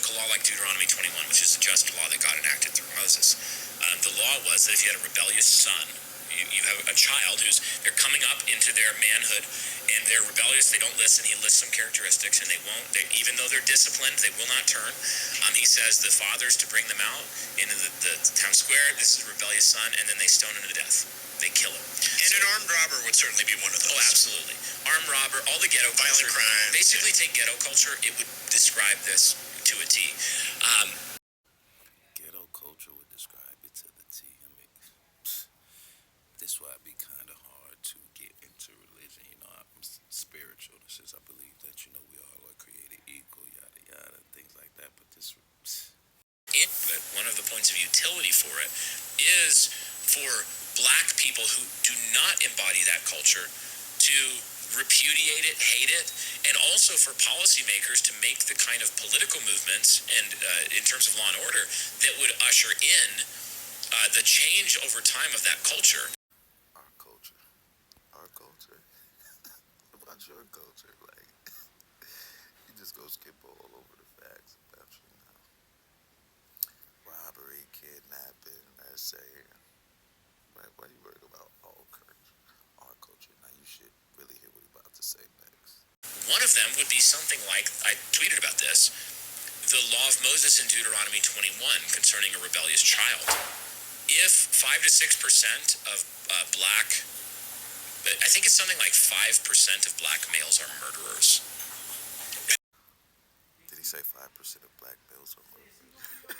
biblical law like Deuteronomy 21, which is a just law that God enacted through Moses. The law was that if you had a rebellious son, you have a child they're coming up into their manhood, and they're rebellious, they don't listen. He lists some characteristics, and even though they're disciplined, they will not turn. He says the fathers to bring them out into the town square. This is a rebellious son, and then they stone him to death. They kill him. And an armed robber would certainly be one of those. Oh, absolutely. Armed robber, all the ghetto violent culture. crimes. Basically, take ghetto culture, it would describe this to a T. Ghetto culture would describe it to the T. I mean, that's why it'd be kind of hard to get into religion. You know, I'm spiritual. This is, I believe that, you know, we all are created equal, yada, yada, and things like that. But But one of the points of utility for it is for black people who do not embody that culture to repudiate it, hate it, and also for policymakers to make the kind of political movements and in terms of law and order that would usher in the change over time of that culture. Our culture. What about your culture? Like, you just go skip all over the facts about you now. Robbery, kidnapping, essay. Right? Why are you worried about our culture? Now you should really hear what he's about to say next. One of them would be something like, I tweeted about this, the law of Moses in Deuteronomy 21 concerning a rebellious child. If 5 to 6% of black, I think it's something like 5% of black males are murderers. Did he say 5% of black males are murderers?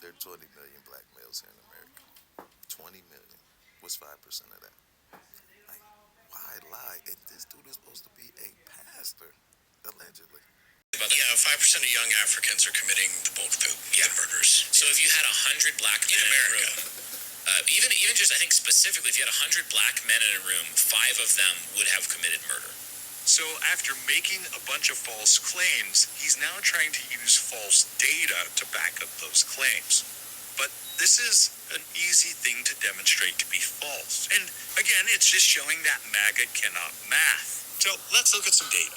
There are 20 million black males here in America. 20 million. What's 5% of that? Like, why lie? And this dude is supposed to be a pastor, allegedly. Yeah, 5% of young Africans are committing the bulk of the murders. So if you had 100 black men in America, even just I think specifically, if you had 100 black men in a room, 5 of them would have committed murder. So after making a bunch of false claims, he's now trying to use false data to back up those claims. But this is an easy thing to demonstrate to be false. And again, it's just showing that MAGA cannot math. So let's look at some data.